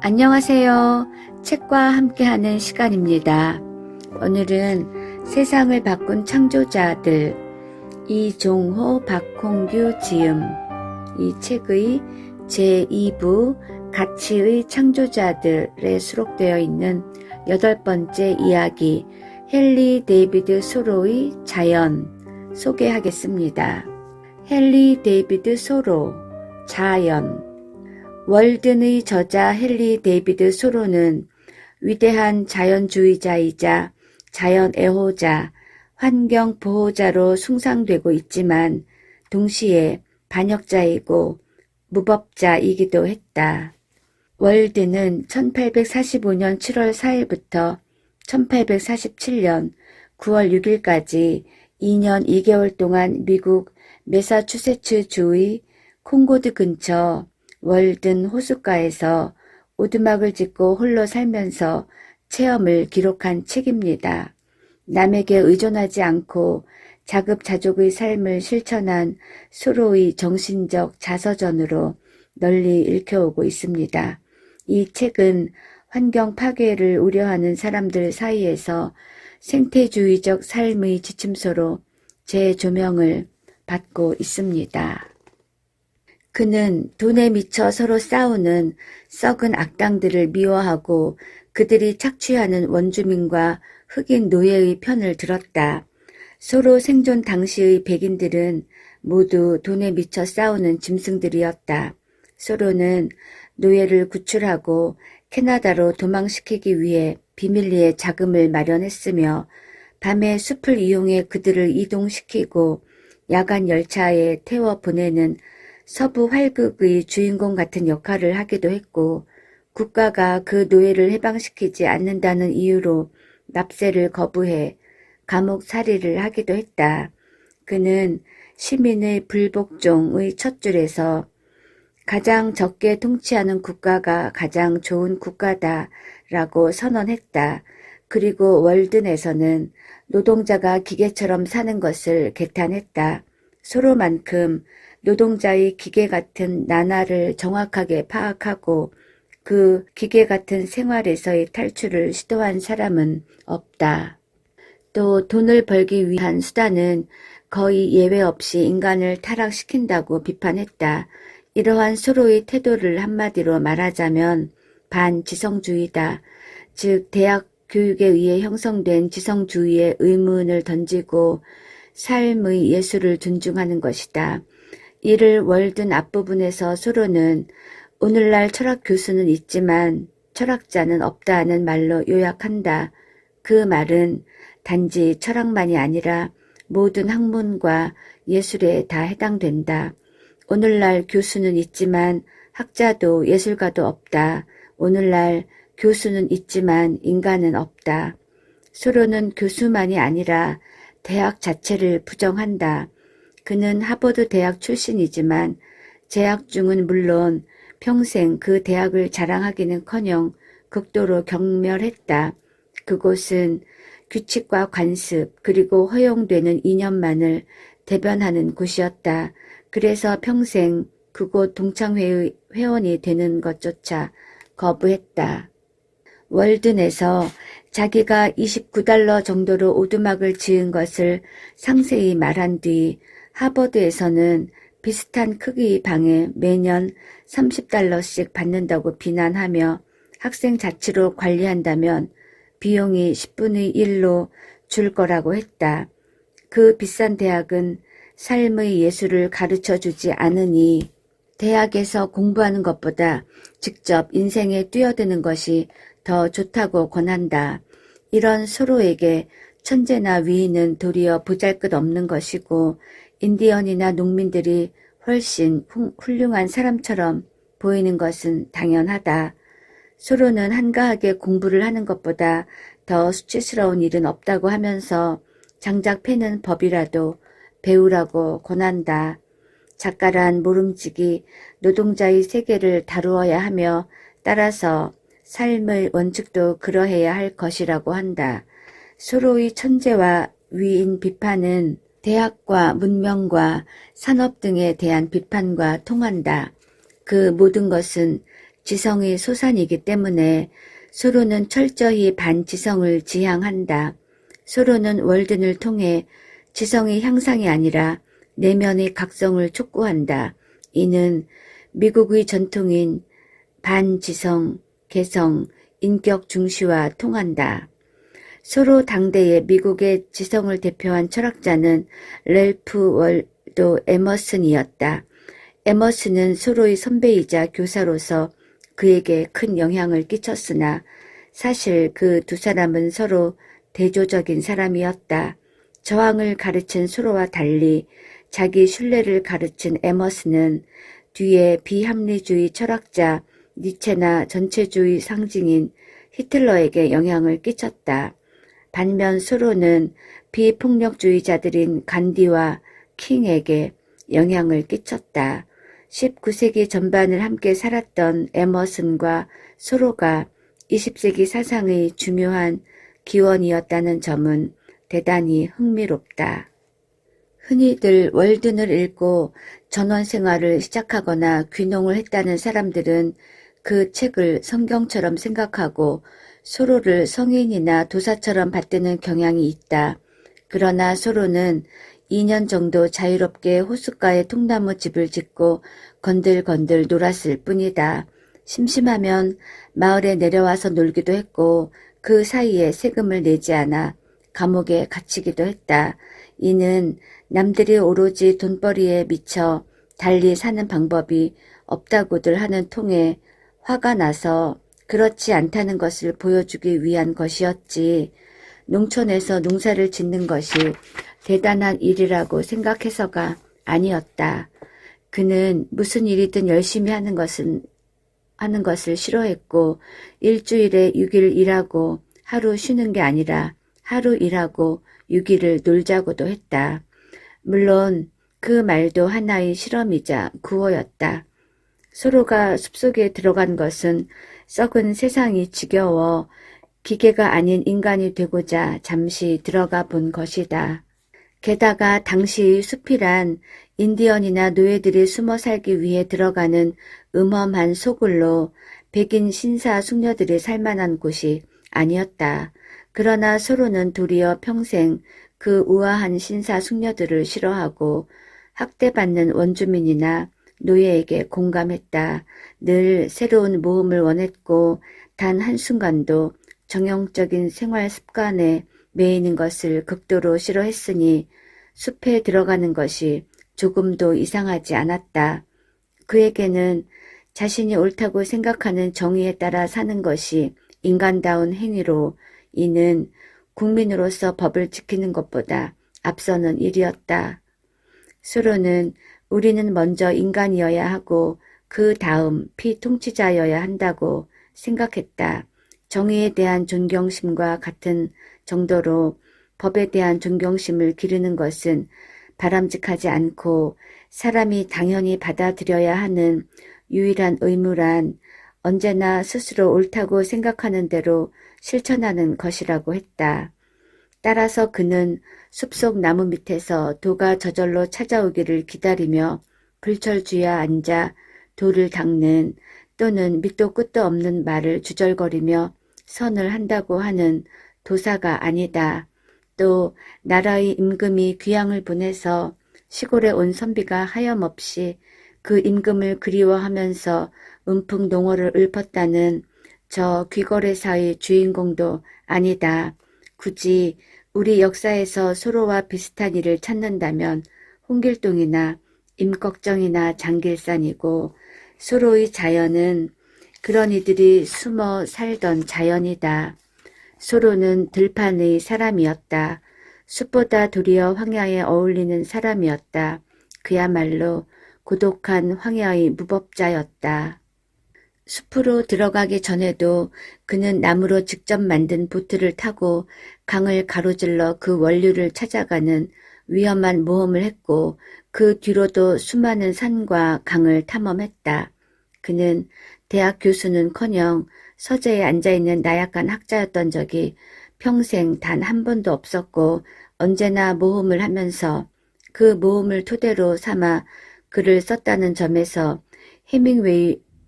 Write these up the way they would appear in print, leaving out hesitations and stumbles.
안녕하세요. 책과 함께하는 시간입니다. 오늘은 세상을 바꾼 창조자들 이종호, 박홍규 지음 이 책의 제2부 가치의 창조자들에 수록되어 있는 8번째 이야기 헨리 데이비드 소로의 자연 소개하겠습니다. 헨리 데이비드 소로 자연 월든의 저자 헨리 데이비드 소로는 위대한 자연주의자이자 자연애호자, 환경보호자로 숭상되고 있지만 동시에 반역자이고 무법자이기도 했다. 월든은 1845년 7월 4일부터 1847년 9월 6일까지 2년 2개월 동안 미국 매사추세츠주의 콩고드 근처 월든 호숫가에서 오두막을 짓고 홀로 살면서 체험을 기록한 책입니다. 남에게 의존하지 않고 자급자족의 삶을 실천한 소로의 정신적 자서전으로 널리 읽혀오고 있습니다. 이 책은 환경 파괴를 우려하는 사람들 사이에서 생태주의적 삶의 지침서로 재조명을 받고 있습니다. 그는 돈에 미쳐 서로 싸우는 썩은 악당들을 미워하고 그들이 착취하는 원주민과 흑인 노예의 편을 들었다. 소로 생존 당시의 백인들은 모두 돈에 미쳐 싸우는 짐승들이었다. 소로는 노예를 구출하고 캐나다로 도망시키기 위해 비밀리에 자금을 마련했으며 밤에 숲을 이용해 그들을 이동시키고 야간 열차에 태워 보내는 서부 활극의 주인공 같은 역할을 하기도 했고 국가가 그 노예를 해방시키지 않는다는 이유로 납세를 거부해 감옥살이를 하기도 했다. 그는 시민의 불복종의 첫 줄에서 가장 적게 통치하는 국가가 가장 좋은 국가다라고 선언했다. 그리고 월든에서는 노동자가 기계처럼 사는 것을 개탄했다. 소로만큼 노동자의 기계 같은 나날을 정확하게 파악하고 그 기계 같은 생활에서의 탈출을 시도한 사람은 없다. 또 돈을 벌기 위한 수단은 거의 예외 없이 인간을 타락시킨다고 비판했다. 이러한 소로의 태도를 한마디로 말하자면 반지성주의다. 즉 대학 교육에 의해 형성된 지성주의의 의문을 던지고 삶의 예술을 존중하는 것이다. 이를 월든 앞부분에서 소로는 오늘날 철학 교수는 있지만 철학자는 없다는 말로 요약한다. 그 말은 단지 철학만이 아니라 모든 학문과 예술에 다 해당된다. 오늘날 교수는 있지만 학자도 예술가도 없다. 오늘날 교수는 있지만 인간은 없다. 소로는 교수만이 아니라 대학 자체를 부정한다. 그는 하버드 대학 출신이지만 재학 중은 물론 평생 그 대학을 자랑하기는커녕 극도로 경멸했다. 그곳은 규칙과 관습 그리고 허용되는 이념만을 대변하는 곳이었다. 그래서 평생 그곳 동창회의 회원이 되는 것조차 거부했다. 월든에서 자기가 $29 정도로 오두막을 지은 것을 상세히 말한 뒤 하버드에서는 비슷한 크기의 방에 매년 $30씩 받는다고 비난하며 학생 자치로 관리한다면 비용이 10분의 1로 줄 거라고 했다. 그 비싼 대학은 삶의 예술을 가르쳐주지 않으니 대학에서 공부하는 것보다 직접 인생에 뛰어드는 것이 더 좋다고 권한다. 이런 소로에게 천재나 위인은 도리어 보잘것없는 것이고 인디언이나 농민들이 훨씬 훌륭한 사람처럼 보이는 것은 당연하다. 소로는 한가하게 공부를 하는 것보다 더 수치스러운 일은 없다고 하면서 장작 패는 법이라도 배우라고 권한다. 작가란 모름지기 노동자의 세계를 다루어야 하며 따라서 삶의 원칙도 그러해야 할 것이라고 한다. 소로의 천재와 위인 비판은 대학과 문명과 산업 등에 대한 비판과 통한다. 그 모든 것은 지성의 소산이기 때문에 소로는 철저히 반지성을 지향한다. 소로는 월든을 통해 지성의 향상이 아니라 내면의 각성을 촉구한다. 이는 미국의 전통인 반지성, 개성, 인격 중시와 통한다. 소로 당대의 미국의 지성을 대표한 철학자는 랠프 월도 에머슨이었다. 에머슨은 소로의 선배이자 교사로서 그에게 큰 영향을 끼쳤으나 사실 그 두 사람은 서로 대조적인 사람이었다. 저항을 가르친 소로와 달리 자기 신뢰를 가르친 에머슨은 뒤에 비합리주의 철학자 니체나 전체주의 상징인 히틀러에게 영향을 끼쳤다. 반면 소로는 비폭력주의자들인 간디와 킹에게 영향을 끼쳤다. 19세기 전반을 함께 살았던 에머슨과 소로가 20세기 사상의 중요한 기원이었다는 점은 대단히 흥미롭다. 흔히들 월든을 읽고 전원 생활을 시작하거나 귀농을 했다는 사람들은 그 책을 성경처럼 생각하고 소로를 성인이나 도사처럼 받드는 경향이 있다. 그러나 소로는 2년 정도 자유롭게 호숫가에 통나무 집을 짓고 건들건들 놀았을 뿐이다. 심심하면 마을에 내려와서 놀기도 했고 그 사이에 세금을 내지 않아 감옥에 갇히기도 했다. 이는 남들이 오로지 돈벌이에 미쳐 달리 사는 방법이 없다고들 하는 통에 화가 나서 그렇지 않다는 것을 보여주기 위한 것이었지. 농촌에서 농사를 짓는 것이 대단한 일이라고 생각해서가 아니었다. 그는 무슨 일이든 열심히 하는 것을 싫어했고 일주일에 6일 일하고 하루 쉬는 게 아니라 하루 일하고 6일을 놀자고도 했다. 물론 그 말도 하나의 실험이자 구호였다. 소로가 숲속에 들어간 것은 썩은 세상이 지겨워 기계가 아닌 인간이 되고자 잠시 들어가 본 것이다. 게다가 당시의 숲이란 인디언이나 노예들이 숨어 살기 위해 들어가는 음험한 소굴로 백인 신사 숙녀들이 살만한 곳이 아니었다. 그러나 소로는 도리어 평생 그 우아한 신사 숙녀들을 싫어하고 학대받는 원주민이나 노예에게 공감했다. 늘 새로운 모험을 원했고 단 한순간도 정형적인 생활 습관에 매이는 것을 극도로 싫어했으니 숲에 들어가는 것이 조금도 이상하지 않았다. 그에게는 자신이 옳다고 생각하는 정의에 따라 사는 것이 인간다운 행위로 이는 국민으로서 법을 지키는 것보다 앞서는 일이었다. 소로는 우리는 먼저 인간이어야 하고 그 다음 피통치자여야 한다고 생각했다. 정의에 대한 존경심과 같은 정도로 법에 대한 존경심을 기르는 것은 바람직하지 않고 사람이 당연히 받아들여야 하는 유일한 의무란 언제나 스스로 옳다고 생각하는 대로 실천하는 것이라고 했다. 따라서 그는 숲속 나무 밑에서 도가 저절로 찾아오기를 기다리며 불철주야 앉아 돌을 닦는 또는 밑도 끝도 없는 말을 주절거리며 선을 한다고 하는 도사가 아니다. 또 나라의 임금이 귀양을 보내서 시골에 온 선비가 하염없이 그 임금을 그리워하면서 음풍농어를 읊었다는 저 귀거래사의 주인공도 아니다. 굳이 우리 역사에서 소로와 비슷한 일을 찾는다면 홍길동이나 임꺽정이나 장길산이고 소로의 자연은 그런 이들이 숨어 살던 자연이다. 소로는 들판의 사람이었다. 숲보다 도리어 황야에 어울리는 사람이었다. 그야말로 고독한 황야의 무법자였다. 숲으로 들어가기 전에도 그는 나무로 직접 만든 보트를 타고 강을 가로질러 그 원류를 찾아가는 위험한 모험을 했고 그 뒤로도 수많은 산과 강을 탐험했다. 그는 대학 교수는커녕 서재에 앉아있는 나약한 학자였던 적이 평생 단 한 번도 없었고 언제나 모험을 하면서 그 모험을 토대로 삼아 글을 썼다는 점에서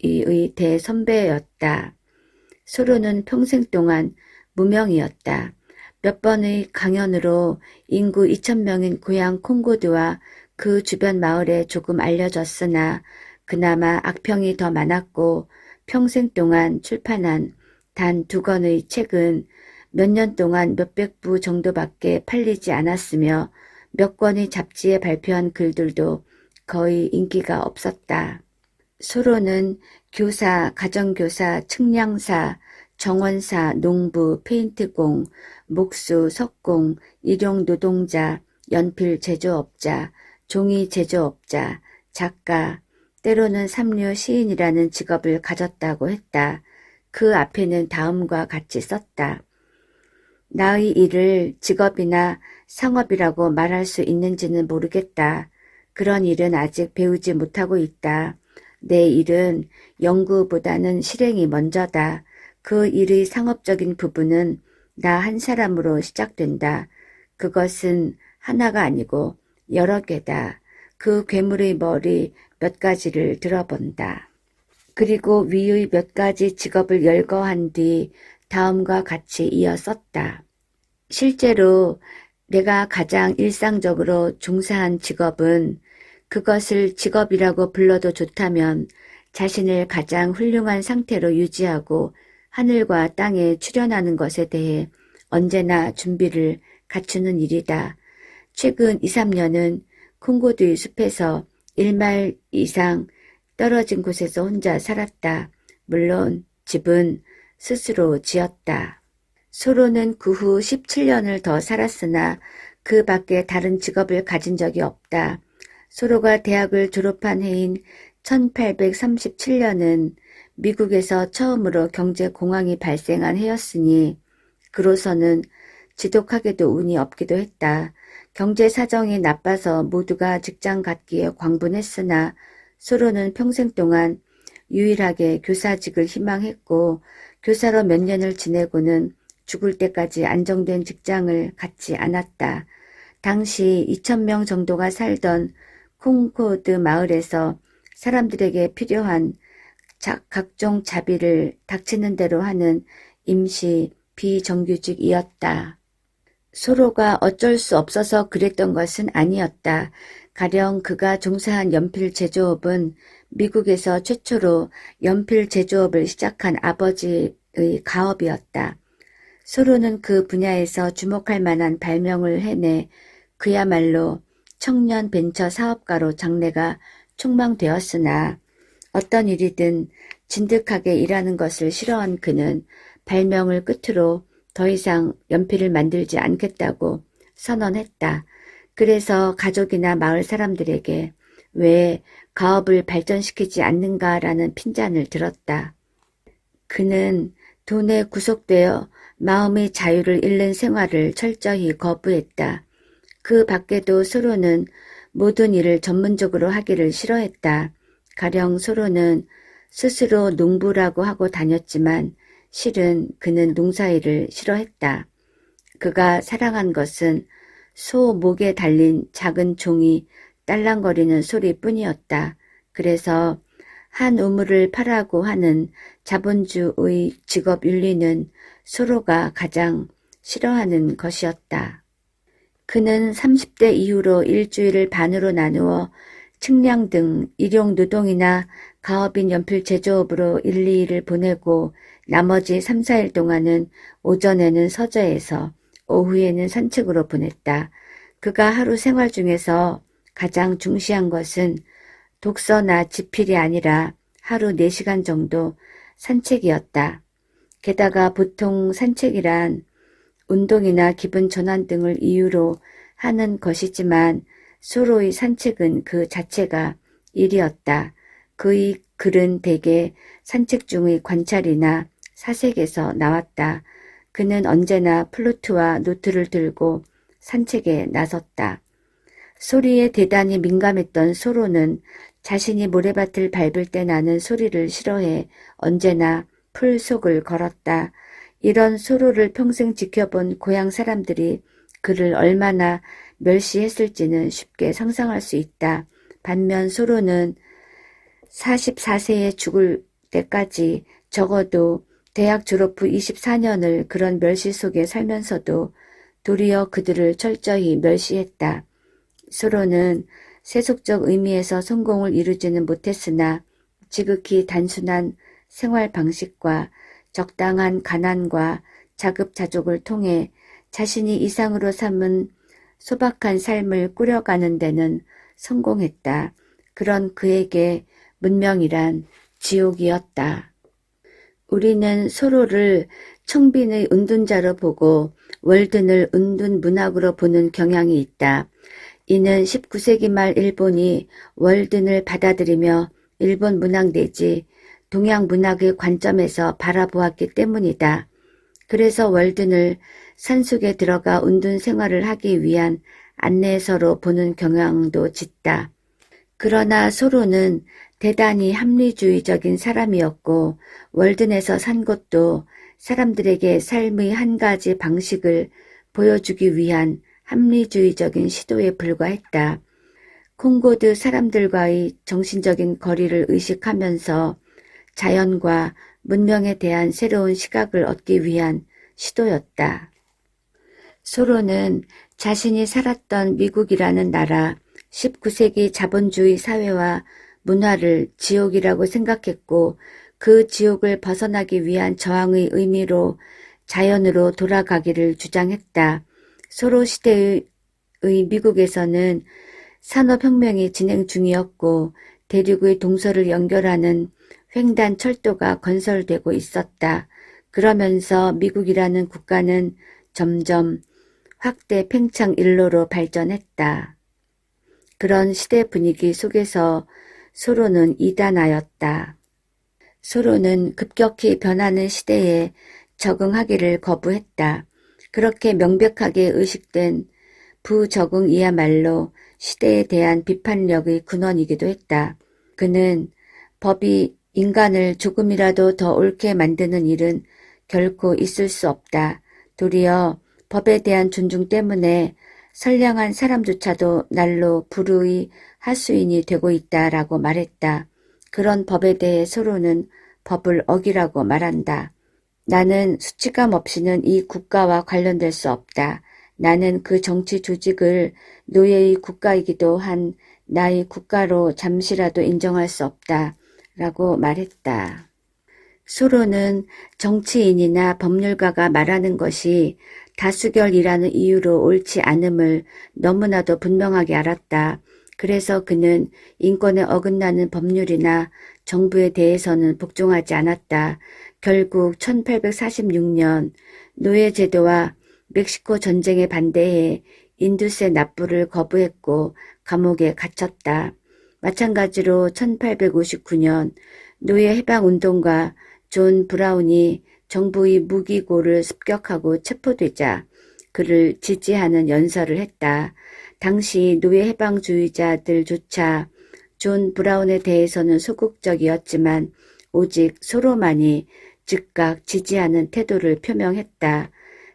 소로이의 대선배였다. 소로는 평생 동안 무명이었다. 몇 번의 강연으로 인구 2,000명인 고향 콩고드와 그 주변 마을에 조금 알려졌으나 그나마 악평이 더 많았고 평생 동안 출판한 단 2권의 책은 몇 년 동안 몇백 부 정도밖에 팔리지 않았으며 몇 권의 잡지에 발표한 글들도 거의 인기가 없었다. 소로는 교사, 가정교사, 측량사, 정원사, 농부, 페인트공, 목수, 석공, 일용노동자, 연필 제조업자, 종이 제조업자, 작가, 때로는 삼류 시인이라는 직업을 가졌다고 했다. 그 앞에는 다음과 같이 썼다. 나의 일을 직업이나 상업이라고 말할 수 있는지는 모르겠다. 그런 일은 아직 배우지 못하고 있다. 내 일은 연구보다는 실행이 먼저다. 그 일의 상업적인 부분은 나 한 사람으로 시작된다. 그것은 하나가 아니고 여러 개다. 그 괴물의 머리 몇 가지를 들어본다. 그리고 위의 몇 가지 직업을 열거한 뒤 다음과 같이 이어 썼다. 실제로 내가 가장 일상적으로 종사한 직업은 그것을 직업이라고 불러도 좋다면 자신을 가장 훌륭한 상태로 유지하고 하늘과 땅에 출현하는 것에 대해 언제나 준비를 갖추는 일이다. 최근 2, 3년은 콩고드의 숲에서 1마일 이상 떨어진 곳에서 혼자 살았다. 물론 집은 스스로 지었다. 소로는 그 후 17년을 더 살았으나 그 밖에 다른 직업을 가진 적이 없다. 소로가 대학을 졸업한 해인 1837년은 미국에서 처음으로 경제공황이 발생한 해였으니 그로서는 지독하게도 운이 없기도 했다. 경제 사정이 나빠서 모두가 직장 갖기에 광분했으나 소로는 평생 동안 유일하게 교사직을 희망했고 교사로 몇 년을 지내고는 죽을 때까지 안정된 직장을 갖지 않았다. 당시 2,000명 정도가 살던 콩코드 마을에서 사람들에게 필요한 각종 자비를 닥치는 대로 하는 임시 비정규직이었다. 소로가 어쩔 수 없어서 그랬던 것은 아니었다. 가령 그가 종사한 연필 제조업은 미국에서 최초로 연필 제조업을 시작한 아버지의 가업이었다. 소로는 그 분야에서 주목할 만한 발명을 해내 그야말로 청년 벤처 사업가로 장래가 촉망되었으나 어떤 일이든 진득하게 일하는 것을 싫어한 그는 발명을 끝으로 더 이상 연필을 만들지 않겠다고 선언했다. 그래서 가족이나 마을 사람들에게 왜 가업을 발전시키지 않는가라는 핀잔을 들었다. 그는 돈에 구속되어 마음의 자유를 잃는 생활을 철저히 거부했다. 그 밖에도 소로는 모든 일을 전문적으로 하기를 싫어했다. 가령 소로는 스스로 농부라고 하고 다녔지만 실은 그는 농사일을 싫어했다. 그가 사랑한 것은 소 목에 달린 작은 종이 딸랑거리는 소리뿐이었다. 그래서 한 우물을 파라고 하는 자본주의 직업 윤리는 소로가 가장 싫어하는 것이었다. 그는 30대 이후로 일주일을 반으로 나누어 측량 등 일용노동이나 가업인 연필 제조업으로 1, 2일을 보내고 나머지 3, 4일 동안은 오전에는 서재에서 오후에는 산책으로 보냈다. 그가 하루 생활 중에서 가장 중시한 것은 독서나 지필이 아니라 하루 4시간 정도 산책이었다. 게다가 보통 산책이란 운동이나 기분 전환 등을 이유로 하는 것이지만 소로의 산책은 그 자체가 일이었다. 그의 글은 대개 산책 중의 관찰이나 사색에서 나왔다. 그는 언제나 플루트와 노트를 들고 산책에 나섰다. 소리에 대단히 민감했던 소로는 자신이 모래밭을 밟을 때 나는 소리를 싫어해 언제나 풀 속을 걸었다. 이런 소로를 평생 지켜본 고향 사람들이 그를 얼마나 멸시했을지는 쉽게 상상할 수 있다. 반면 소로는 44세에 죽을 때까지 적어도 대학 졸업 후 24년을 그런 멸시 속에 살면서도 도리어 그들을 철저히 멸시했다. 서로는 세속적 의미에서 성공을 이루지는 못했으나 지극히 단순한 생활 방식과 적당한 가난과 자급자족을 통해 자신이 이상으로 삼은 소박한 삶을 꾸려가는 데는 성공했다. 그런 그에게 문명이란 지옥이었다. 우리는 서로를 청빈의 은둔자로 보고 월든을 은둔 문학으로 보는 경향이 있다. 이는 19세기 말 일본이 월든을 받아들이며 일본 문학 내지 동양 문학의 관점에서 바라보았기 때문이다. 그래서 월든을 산속에 들어가 은둔 생활을 하기 위한 안내서로 보는 경향도 짙다. 그러나 소로는 대단히 합리주의적인 사람이었고 월든에서 산 것도 사람들에게 삶의 한 가지 방식을 보여주기 위한 합리주의적인 시도에 불과했다. 콩고드 사람들과의 정신적인 거리를 의식하면서 자연과 문명에 대한 새로운 시각을 얻기 위한 시도였다. 소로는 자신이 살았던 미국이라는 나라, 19세기 자본주의 사회와 문화를 지옥이라고 생각했고 그 지옥을 벗어나기 위한 저항의 의미로 자연으로 돌아가기를 주장했다. 소로 시대의 미국에서는 산업혁명이 진행 중이었고 대륙의 동서를 연결하는 횡단 철도가 건설되고 있었다. 그러면서 미국이라는 국가는 점점 확대 팽창 일로로 발전했다. 그런 시대 분위기 속에서 소로는 이단하였다. 소로는 급격히 변하는 시대에 적응하기를 거부했다. 그렇게 명백하게 의식된 부적응이야말로 시대에 대한 비판력의 근원이기도 했다. 그는 법이 인간을 조금이라도 더 옳게 만드는 일은 결코 있을 수 없다. 도리어 법에 대한 존중 때문에 선량한 사람조차도 날로 불의의 하수인이 되고 있다라고 말했다. 그런 법에 대해 서로는 법을 어기라고 말한다. 나는 수치감 없이는 이 국가와 관련될 수 없다. 나는 그 정치 조직을 노예의 국가이기도 한 나의 국가로 잠시라도 인정할 수 없다. 라고 말했다. 소로는 정치인이나 법률가가 말하는 것이 다수결이라는 이유로 옳지 않음을 너무나도 분명하게 알았다. 그래서 그는 인권에 어긋나는 법률이나 정부에 대해서는 복종하지 않았다. 결국 1846년 노예제도와 멕시코 전쟁에 반대해 인두세 납부를 거부했고 감옥에 갇혔다. 마찬가지로 1859년 노예해방운동가 존 브라운이 정부의 무기고를 습격하고 체포되자 그를 지지하는 연설을 했다. 당시 노예해방주의자들조차 존 브라운에 대해서는 소극적이었지만 오직 소로만이 즉각 지지하는 태도를 표명했다.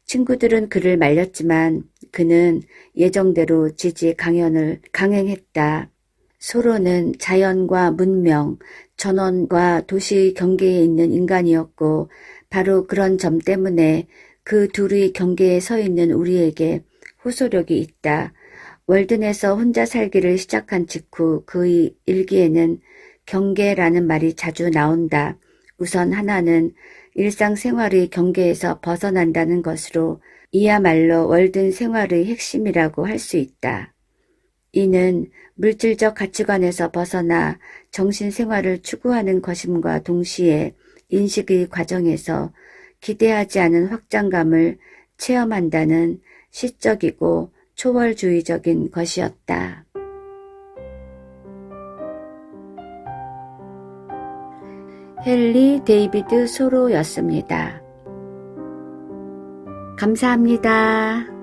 친구들은 그를 말렸지만 그는 예정대로 지지 강연을 강행했다. 소로는 자연과 문명, 전원과 도시의 경계에 있는 인간이었고 바로 그런 점 때문에 그 둘의 경계에 서 있는 우리에게 호소력이 있다. 월든에서 혼자 살기를 시작한 직후 그의 일기에는 경계라는 말이 자주 나온다. 우선 하나는 일상생활의 경계에서 벗어난다는 것으로 이야말로 월든 생활의 핵심이라고 할 수 있다. 이는 물질적 가치관에서 벗어나 정신생활을 추구하는 것임과 동시에 인식의 과정에서 기대하지 않은 확장감을 체험한다는 시적이고 초월주의적인 것이었다. 헨리 데이비드 소로였습니다. 감사합니다.